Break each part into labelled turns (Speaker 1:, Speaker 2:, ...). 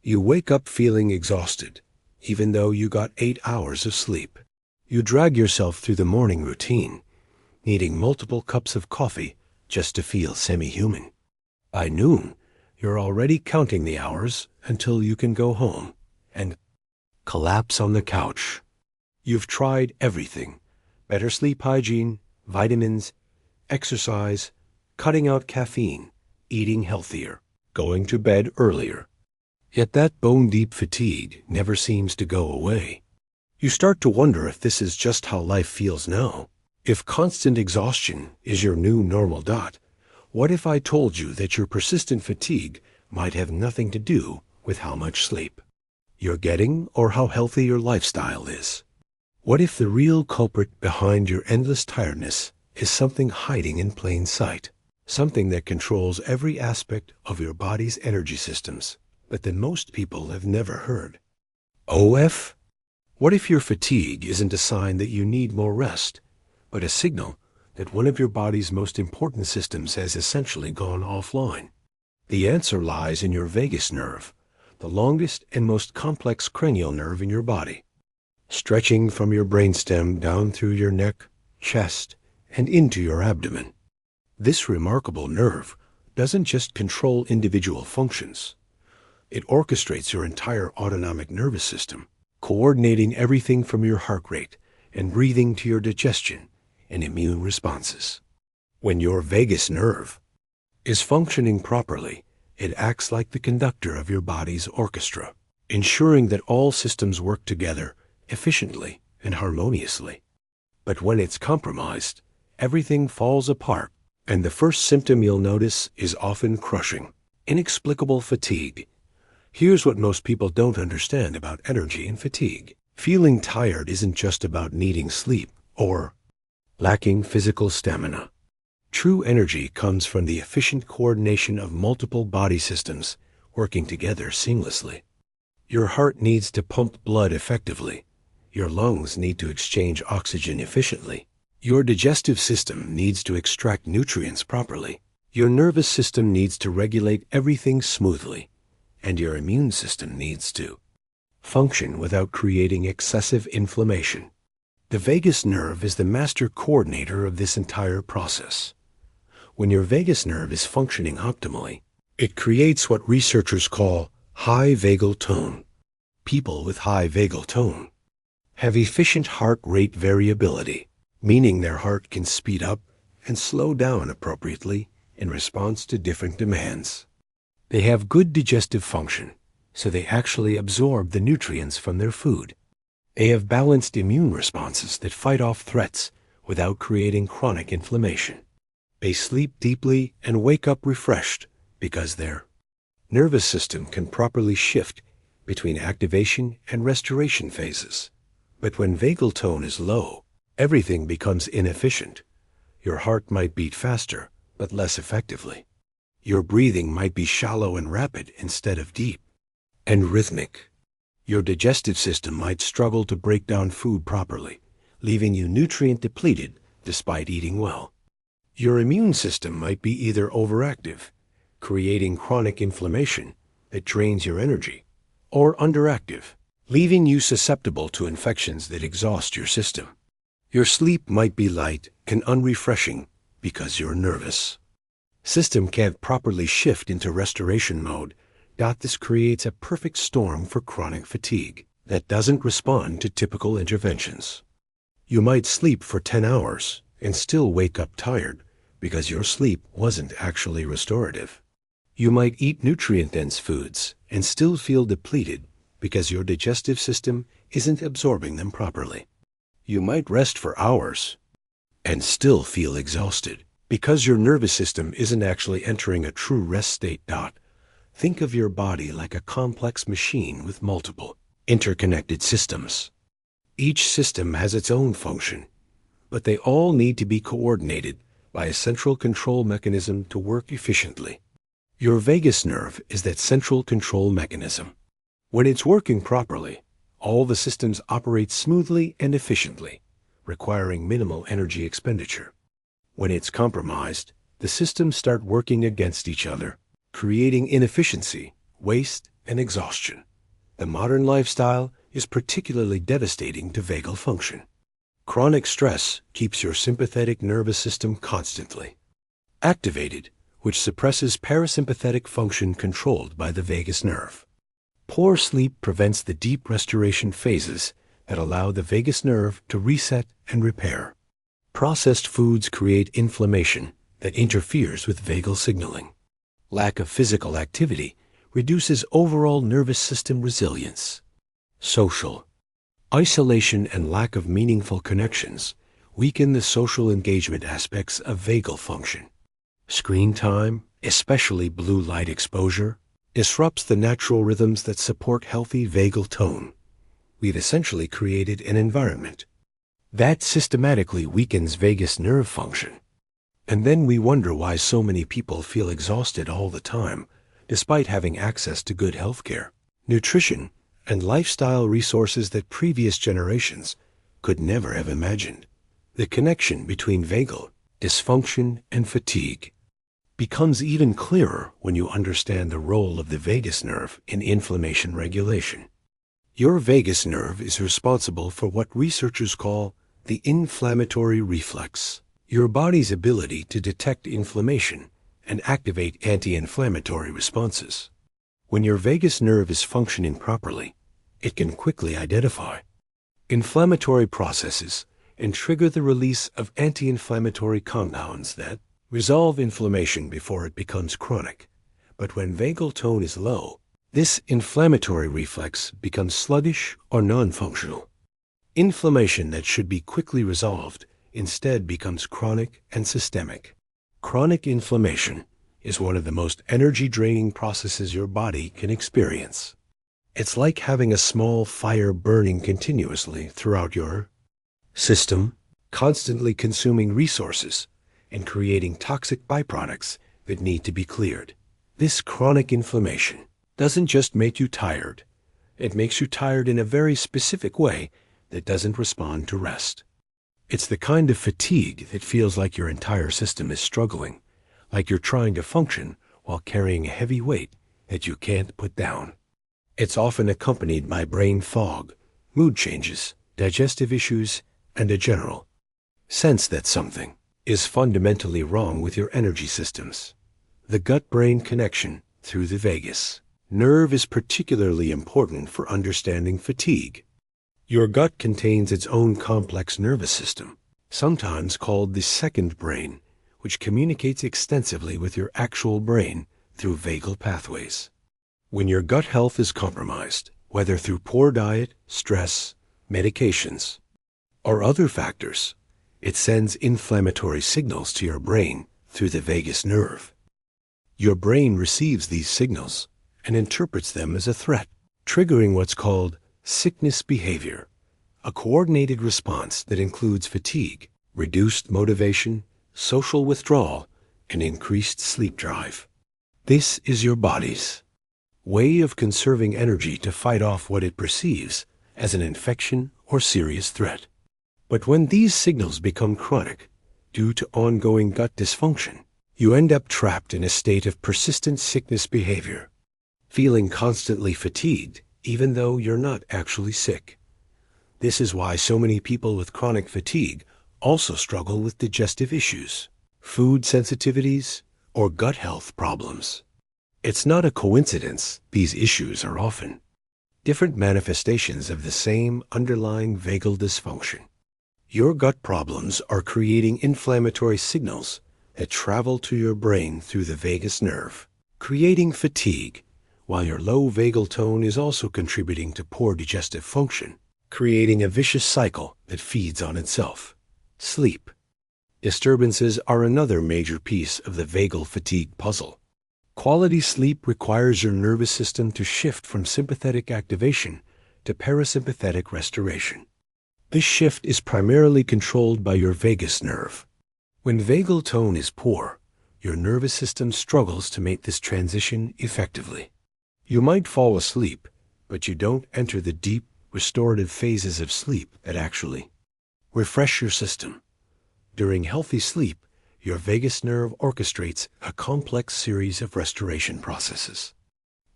Speaker 1: You wake up feeling exhausted, even though you got 8 hours of sleep. You drag yourself through the morning routine, needing multiple cups of coffee just to feel semi-human. By noon, you're already counting the hours until you can go home and collapse on the couch. You've tried everything: better sleep hygiene, vitamins, exercise, cutting out caffeine, eating healthier, going to bed earlier. Yet that bone-deep fatigue never seems to go away. You start to wonder if this is just how life feels now. If constant exhaustion is your new normal. What if I told you that your persistent fatigue might have nothing to do with how much sleep you're getting or how healthy your lifestyle is? What if the real culprit behind your endless tiredness is something hiding in plain sight, something that controls every aspect of your body's energy systems, but that most people have never heard? OF? What if your fatigue isn't a sign that you need more rest, but a signal that one of your body's most important systems has essentially gone offline? The answer lies in your vagus nerve, the longest and most complex cranial nerve in your body, stretching from your brainstem down through your neck, chest, and into your abdomen. This remarkable nerve doesn't just control individual functions. It orchestrates your entire autonomic nervous system, coordinating everything from your heart rate and breathing to your digestion and immune responses. When your vagus nerve is functioning properly, it acts like the conductor of your body's orchestra, ensuring that all systems work together efficiently and harmoniously. But when it's compromised, everything falls apart, and the first symptom you'll notice is often crushing, inexplicable fatigue. Here's what most people don't understand about energy and fatigue. Feeling tired isn't just about needing sleep or lacking physical stamina. True energy comes from the efficient coordination of multiple body systems working together seamlessly. Your heart needs to pump blood effectively. Your lungs need to exchange oxygen efficiently. Your digestive system needs to extract nutrients properly. Your nervous system needs to regulate everything smoothly. And your immune system needs to function without creating excessive inflammation. The vagus nerve is the master coordinator of this entire process. When your vagus nerve is functioning optimally, it creates what researchers call high vagal tone. People with high vagal tone have efficient heart rate variability, meaning their heart can speed up and slow down appropriately in response to different demands. They have good digestive function, so they actually absorb the nutrients from their food. They have balanced immune responses that fight off threats without creating chronic inflammation. They sleep deeply and wake up refreshed because their nervous system can properly shift between activation and restoration phases. But when vagal tone is low, everything becomes inefficient. Your heart might beat faster, but less effectively. Your breathing might be shallow and rapid instead of deep and rhythmic. Your digestive system might struggle to break down food properly, leaving you nutrient depleted despite eating well. Your immune system might be either overactive, creating chronic inflammation that drains your energy, or underactive, leaving you susceptible to infections that exhaust your system. Your sleep might be light and unrefreshing because you're nervous. System can't properly shift into restoration mode. This creates a perfect storm for chronic fatigue that doesn't respond to typical interventions. You might sleep for 10 hours and still wake up tired because your sleep wasn't actually restorative. You might eat nutrient-dense foods and still feel depleted because your digestive system isn't absorbing them properly. You might rest for hours and still feel exhausted because your nervous system isn't actually entering a true rest state. Think of your body like a complex machine with multiple interconnected systems. Each system has its own function, but they all need to be coordinated by a central control mechanism to work efficiently. Your vagus nerve is that central control mechanism. When it's working properly, all the systems operate smoothly and efficiently, requiring minimal energy expenditure. When it's compromised, the systems start working against each other, creating inefficiency, waste, and exhaustion. The modern lifestyle is particularly devastating to vagal function. Chronic stress keeps your sympathetic nervous system constantly activated, which suppresses parasympathetic function controlled by the vagus nerve. Poor sleep prevents the deep restoration phases that allow the vagus nerve to reset and repair. Processed foods create inflammation that interferes with vagal signaling. Lack of physical activity reduces overall nervous system resilience. Social isolation and lack of meaningful connections weaken the social engagement aspects of vagal function. Screen time, especially blue light exposure, disrupts the natural rhythms that support healthy vagal tone. We've essentially created an environment that systematically weakens vagus nerve function. And then we wonder why so many people feel exhausted all the time, despite having access to good health care, nutrition, and lifestyle resources that previous generations could never have imagined. The connection between vagal dysfunction and fatigue becomes even clearer when you understand the role of the vagus nerve in inflammation regulation. Your vagus nerve is responsible for what researchers call the inflammatory reflex, your body's ability to detect inflammation and activate anti-inflammatory responses. When your vagus nerve is functioning properly, it can quickly identify inflammatory processes and trigger the release of anti-inflammatory compounds that resolve inflammation before it becomes chronic. But when vagal tone is low, this inflammatory reflex becomes sluggish or non-functional. Inflammation that should be quickly resolved instead becomes chronic and systemic. Chronic inflammation is one of the most energy-draining processes your body can experience. It's like having a small fire burning continuously throughout your system, constantly consuming resources and creating toxic byproducts that need to be cleared. This chronic inflammation doesn't just make you tired. It makes you tired in a very specific way that doesn't respond to rest. It's the kind of fatigue that feels like your entire system is struggling, like you're trying to function while carrying a heavy weight that you can't put down. It's often accompanied by brain fog, mood changes, digestive issues, and a general sense that something is fundamentally wrong with your energy systems. The gut-brain connection through the vagus nerve is particularly important for understanding fatigue. Your gut contains its own complex nervous system, sometimes called the second brain, which communicates extensively with your actual brain through vagal pathways. When your gut health is compromised, whether through poor diet, stress, medications, or other factors, it sends inflammatory signals to your brain through the vagus nerve. Your brain receives these signals and interprets them as a threat, triggering what's called sickness behavior, a coordinated response that includes fatigue, reduced motivation, social withdrawal, and increased sleep drive. This is your body's way of conserving energy to fight off what it perceives as an infection or serious threat. But when these signals become chronic, due to ongoing gut dysfunction, you end up trapped in a state of persistent sickness behavior, feeling constantly fatigued even though you're not actually sick. This is why so many people with chronic fatigue also struggle with digestive issues, food sensitivities, or gut health problems. It's not a coincidence these issues are often different manifestations of the same underlying vagal dysfunction. Your gut problems are creating inflammatory signals that travel to your brain through the vagus nerve, creating fatigue, while your low vagal tone is also contributing to poor digestive function, creating a vicious cycle that feeds on itself. Sleep disturbances are another major piece of the vagal fatigue puzzle. Quality sleep requires your nervous system to shift from sympathetic activation to parasympathetic restoration. This shift is primarily controlled by your vagus nerve. When vagal tone is poor, your nervous system struggles to make this transition effectively. You might fall asleep, but you don't enter the deep, restorative phases of sleep that actually refresh your system. During healthy sleep, your vagus nerve orchestrates a complex series of restoration processes.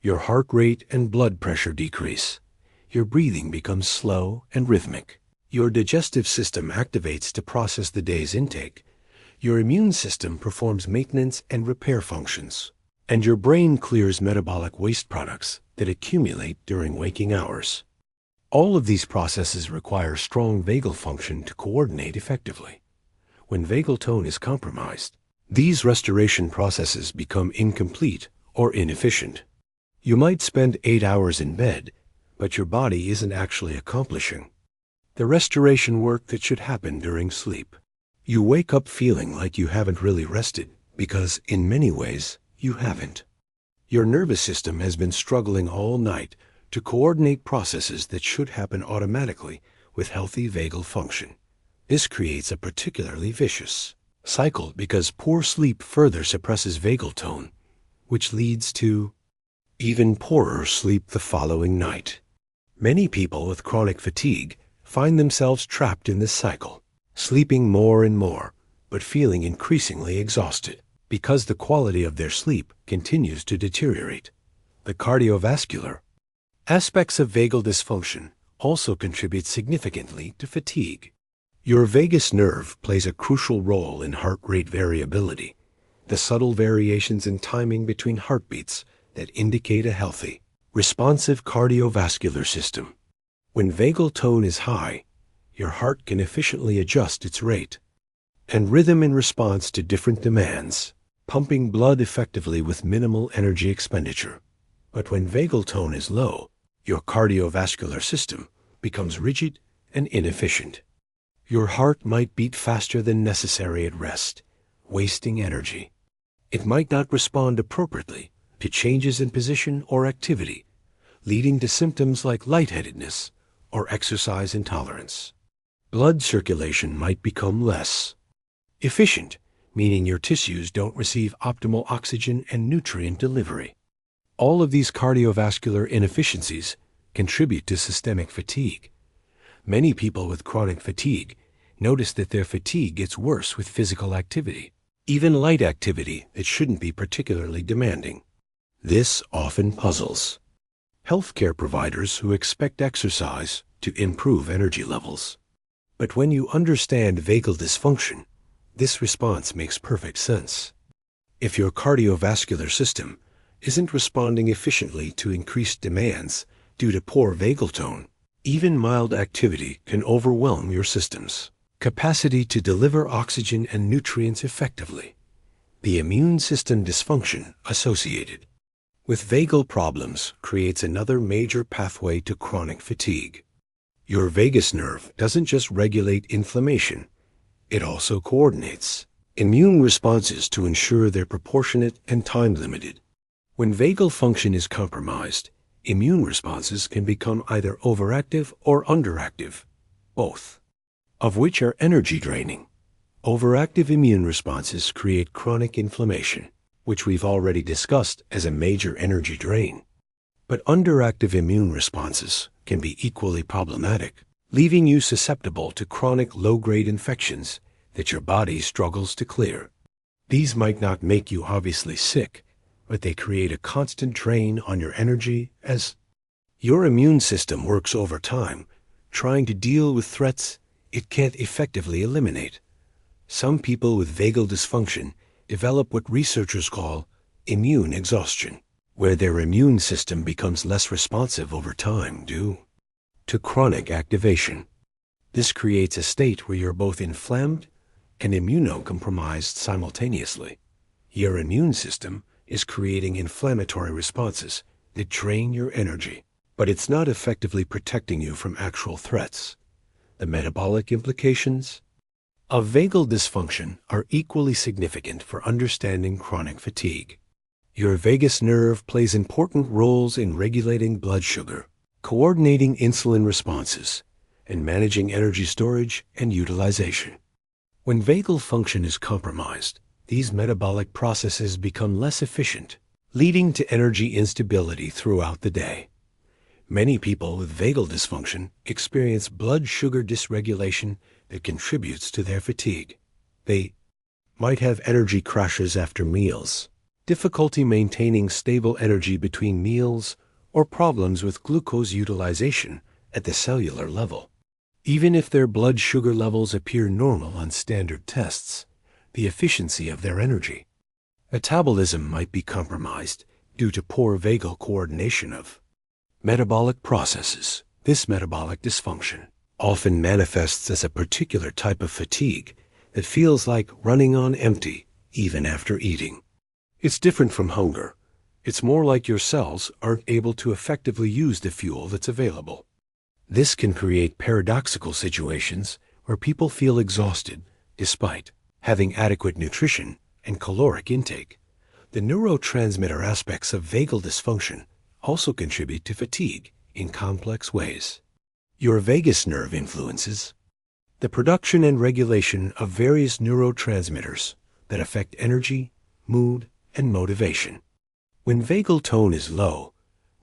Speaker 1: Your heart rate and blood pressure decrease. Your breathing becomes slow and rhythmic. Your digestive system activates to process the day's intake. Your immune system performs maintenance and repair functions. And your brain clears metabolic waste products that accumulate during waking hours. All of these processes require strong vagal function to coordinate effectively. When vagal tone is compromised, these restoration processes become incomplete or inefficient. You might spend 8 hours in bed, but your body isn't actually accomplishing the restoration work that should happen during sleep. You wake up feeling like you haven't really rested because, in many ways, you haven't. Your nervous system has been struggling all night to coordinate processes that should happen automatically with healthy vagal function. This creates a particularly vicious cycle because poor sleep further suppresses vagal tone, which leads to even poorer sleep the following night. Many people with chronic fatigue find themselves trapped in this cycle, sleeping more and more, but feeling increasingly exhausted because the quality of their sleep continues to deteriorate. The cardiovascular aspects of vagal dysfunction also contribute significantly to fatigue. Your vagus nerve plays a crucial role in heart rate variability, the subtle variations in timing between heartbeats that indicate a healthy, responsive cardiovascular system. When vagal tone is high, your heart can efficiently adjust its rate and rhythm in response to different demands, pumping blood effectively with minimal energy expenditure. But when vagal tone is low, your cardiovascular system becomes rigid and inefficient. Your heart might beat faster than necessary at rest, wasting energy. It might not respond appropriately to changes in position or activity, leading to symptoms like lightheadedness or exercise intolerance. Blood circulation might become less efficient, meaning your tissues don't receive optimal oxygen and nutrient delivery. All of these cardiovascular inefficiencies contribute to systemic fatigue. Many people with chronic fatigue notice that their fatigue gets worse with physical activity, even light activity that shouldn't be particularly demanding. This often puzzles healthcare providers who expect exercise to improve energy levels. But when you understand vagal dysfunction, this response makes perfect sense. If your cardiovascular system isn't responding efficiently to increased demands due to poor vagal tone, even mild activity can overwhelm your system's capacity to deliver oxygen and nutrients effectively. The immune system dysfunction associated with vagal problems creates another major pathway to chronic fatigue. Your vagus nerve doesn't just regulate inflammation, it also coordinates immune responses to ensure they're proportionate and time-limited. When vagal function is compromised, immune responses can become either overactive or underactive, both of which are energy draining. Overactive immune responses create chronic inflammation, which we've already discussed as a major energy drain. But underactive immune responses can be equally problematic, leaving you susceptible to chronic low-grade infections that your body struggles to clear. These might not make you obviously sick, but they create a constant drain on your energy as your immune system works overtime, trying to deal with threats it can't effectively eliminate. Some people with vagal dysfunction develop what researchers call immune exhaustion, where their immune system becomes less responsive over time due to chronic activation. This creates a state where you're both inflamed and immunocompromised simultaneously. Your immune system is creating inflammatory responses that drain your energy, but it's not effectively protecting you from actual threats. The metabolic implications of vagal dysfunction are equally significant for understanding chronic fatigue. Your vagus nerve plays important roles in regulating blood sugar, coordinating insulin responses, and managing energy storage and utilization. When vagal function is compromised, these metabolic processes become less efficient, leading to energy instability throughout the day. Many people with vagal dysfunction experience blood sugar dysregulation that contributes to their fatigue. They might have energy crashes after meals, difficulty maintaining stable energy between meals, or problems with glucose utilization at the cellular level. Even if their blood sugar levels appear normal on standard tests, the efficiency of their energy metabolism might be compromised due to poor vagal coordination of metabolic processes. This metabolic dysfunction often manifests as a particular type of fatigue that feels like running on empty even after eating. It's different from hunger. It's more like your cells aren't able to effectively use the fuel that's available. This can create paradoxical situations where people feel exhausted despite having adequate nutrition and caloric intake. The neurotransmitter aspects of vagal dysfunction also contribute to fatigue in complex ways. Your vagus nerve influences the production and regulation of various neurotransmitters that affect energy, mood, and motivation. When vagal tone is low,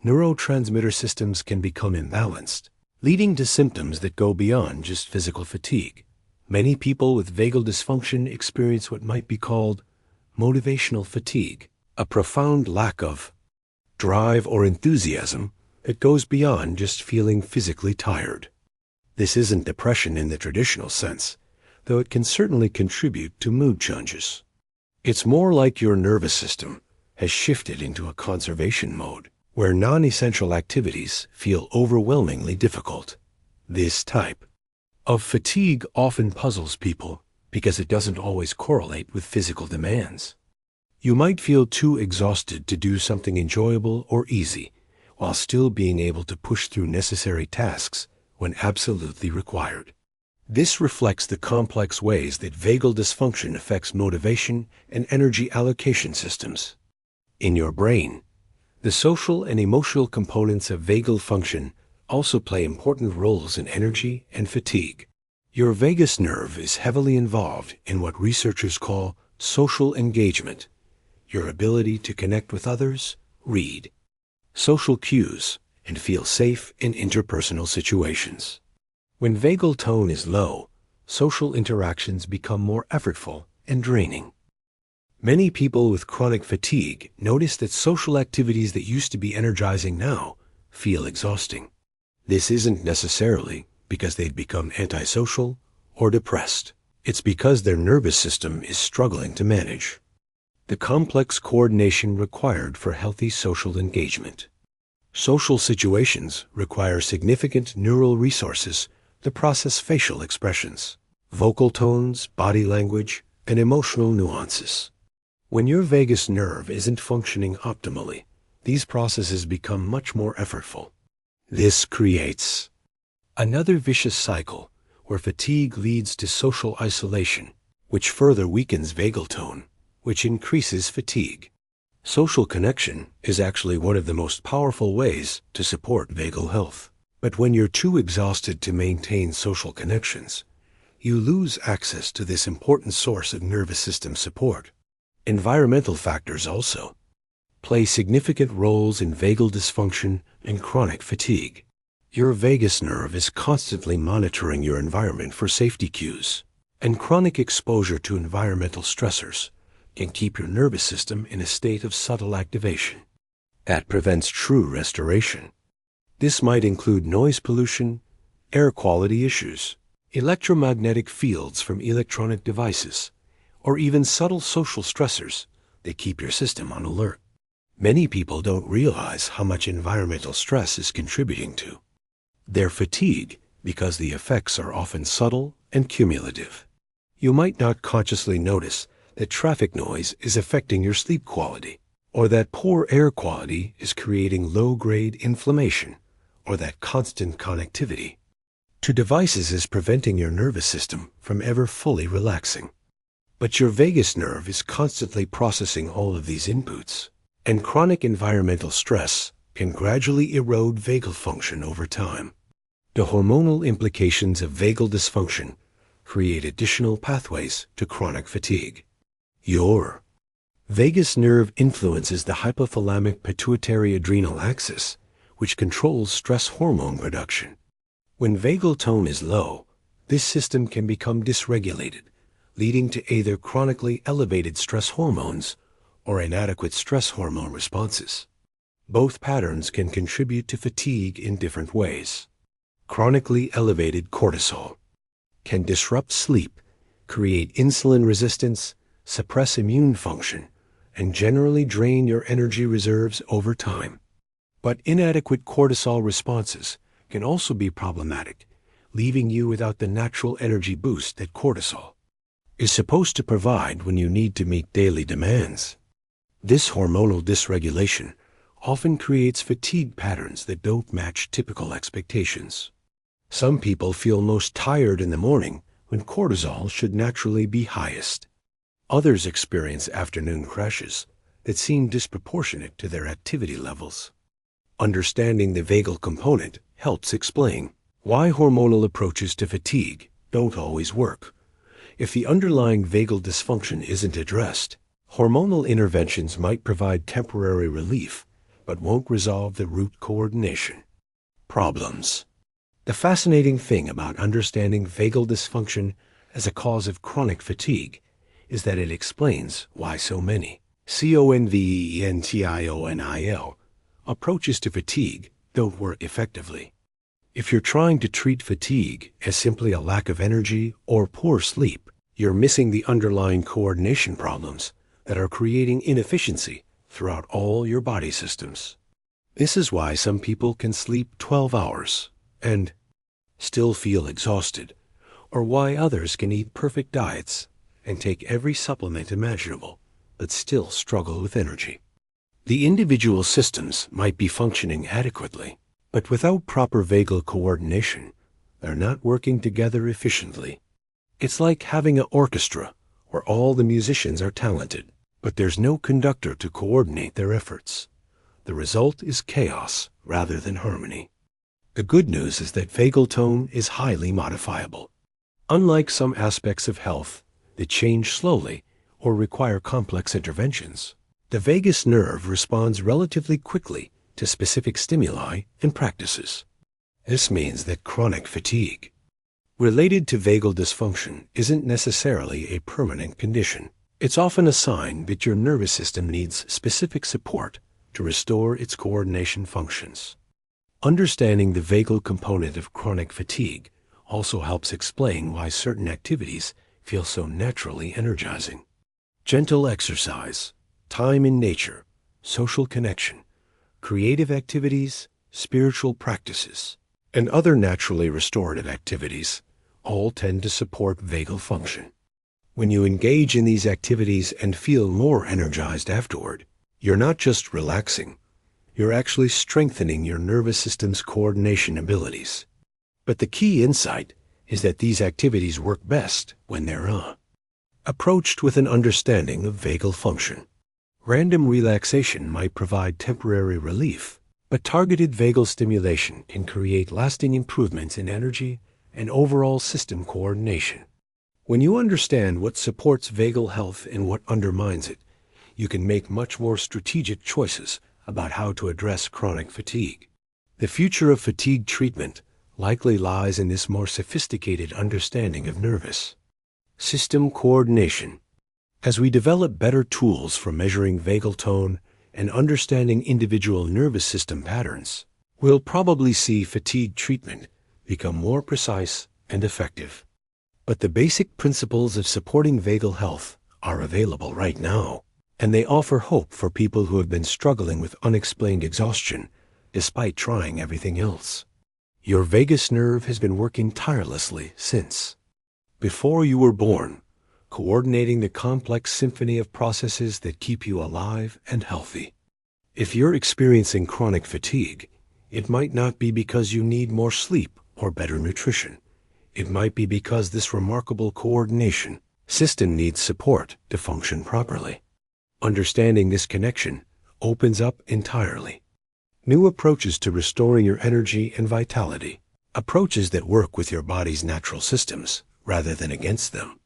Speaker 1: neurotransmitter systems can become imbalanced, leading to symptoms that go beyond just physical fatigue. Many people with vagal dysfunction experience what might be called motivational fatigue, a profound lack of drive or enthusiasm that goes beyond just feeling physically tired. This isn't depression in the traditional sense, though it can certainly contribute to mood changes. It's more like your nervous system has shifted into a conservation mode, where non-essential activities feel overwhelmingly difficult. This type of fatigue often puzzles people because it doesn't always correlate with physical demands. You might feel too exhausted to do something enjoyable or easy, while still being able to push through necessary tasks when absolutely required. This reflects the complex ways that vagal dysfunction affects motivation and energy allocation systems. In your brain, the social and emotional components of vagal function also play important roles in energy and fatigue. Your vagus nerve is heavily involved in what researchers call social engagement, your ability to connect with others, read social cues, and feel safe in interpersonal situations. When vagal tone is low, social interactions become more effortful and draining. Many people with chronic fatigue notice that social activities that used to be energizing now feel exhausting. This isn't necessarily because they've become antisocial or depressed. It's because their nervous system is struggling to manage the complex coordination required for healthy social engagement. Social situations require significant neural resources to process facial expressions, vocal tones, body language, and emotional nuances. When your vagus nerve isn't functioning optimally, these processes become much more effortful. This creates another vicious cycle where fatigue leads to social isolation, which further weakens vagal tone, which increases fatigue. Social connection is actually one of the most powerful ways to support vagal health. But when you're too exhausted to maintain social connections, you lose access to this important source of nervous system support. Environmental factors also play significant roles in vagal dysfunction and chronic fatigue. Your vagus nerve is constantly monitoring your environment for safety cues, and chronic exposure to environmental stressors can keep your nervous system in a state of subtle activation. That prevents true restoration. This might include noise pollution, air quality issues, electromagnetic fields from electronic devices, or even subtle social stressors that keep your system on alert. Many people don't realize how much environmental stress is contributing to their fatigue because the effects are often subtle and cumulative. You might not consciously notice that traffic noise is affecting your sleep quality, or that poor air quality is creating low-grade inflammation, or that constant connectivity to devices is preventing your nervous system from ever fully relaxing. But your vagus nerve is constantly processing all of these inputs, and chronic environmental stress can gradually erode vagal function over time. The hormonal implications of vagal dysfunction create additional pathways to chronic fatigue. Your vagus nerve influences the hypothalamic pituitary adrenal axis, which controls stress hormone production. When vagal tone is low, this system can become dysregulated, leading to either chronically elevated stress hormones or inadequate stress hormone responses. Both patterns can contribute to fatigue in different ways. Chronically elevated cortisol can disrupt sleep, create insulin resistance, suppress immune function, and generally drain your energy reserves over time. But inadequate cortisol responses can also be problematic, leaving you without the natural energy boost that cortisol is supposed to provide when you need to meet daily demands. This hormonal dysregulation often creates fatigue patterns that don't match typical expectations. Some people feel most tired in the morning when cortisol should naturally be highest. Others experience afternoon crashes that seem disproportionate to their activity levels. Understanding the vagal component helps explain why hormonal approaches to fatigue don't always work. If the underlying vagal dysfunction isn't addressed, hormonal interventions might provide temporary relief, but won't resolve the root coordination problems. The fascinating thing about understanding vagal dysfunction as a cause of chronic fatigue is that it explains why so many conventional approaches to fatigue don't work effectively. If you're trying to treat fatigue as simply a lack of energy or poor sleep, you're missing the underlying coordination problems that are creating inefficiency throughout all your body systems. This is why some people can sleep 12 hours and still feel exhausted, or why others can eat perfect diets and take every supplement imaginable, but still struggle with energy. The individual systems might be functioning adequately, but without proper vagal coordination, they're not working together efficiently. It's like having an orchestra where all the musicians are talented, but there's no conductor to coordinate their efforts. The result is chaos rather than harmony. The good news is that vagal tone is highly modifiable. Unlike some aspects of health that change slowly or require complex interventions, the vagus nerve responds relatively quickly to specific stimuli and practices. This means that chronic fatigue related to vagal dysfunction isn't necessarily a permanent condition. It's often a sign that your nervous system needs specific support to restore its coordination functions. Understanding the vagal component of chronic fatigue also helps explain why certain activities feel so naturally energizing. Gentle exercise, time in nature, social connection, creative activities, spiritual practices, and other naturally restorative activities all tend to support vagal function. When you engage in these activities and feel more energized afterward, you're not just relaxing, you're actually strengthening your nervous system's coordination abilities. But the key insight is that these activities work best when they're approached with an understanding of vagal function. Random relaxation might provide temporary relief, but targeted vagal stimulation can create lasting improvements in energy and overall system coordination. When you understand what supports vagal health and what undermines it, you can make much more strategic choices about how to address chronic fatigue. The future of fatigue treatment likely lies in this more sophisticated understanding of nervous system coordination. As we develop better tools for measuring vagal tone and understanding individual nervous system patterns, we'll probably see fatigue treatment become more precise and effective. But the basic principles of supporting vagal health are available right now, and they offer hope for people who have been struggling with unexplained exhaustion despite trying everything else. Your vagus nerve has been working tirelessly since before you were born, coordinating the complex symphony of processes that keep you alive and healthy. If you're experiencing chronic fatigue, it might not be because you need more sleep or better nutrition. It might be because this remarkable coordination system needs support to function properly. Understanding this connection opens up entirely new approaches to restoring your energy and vitality, approaches that work with your body's natural systems rather than against them.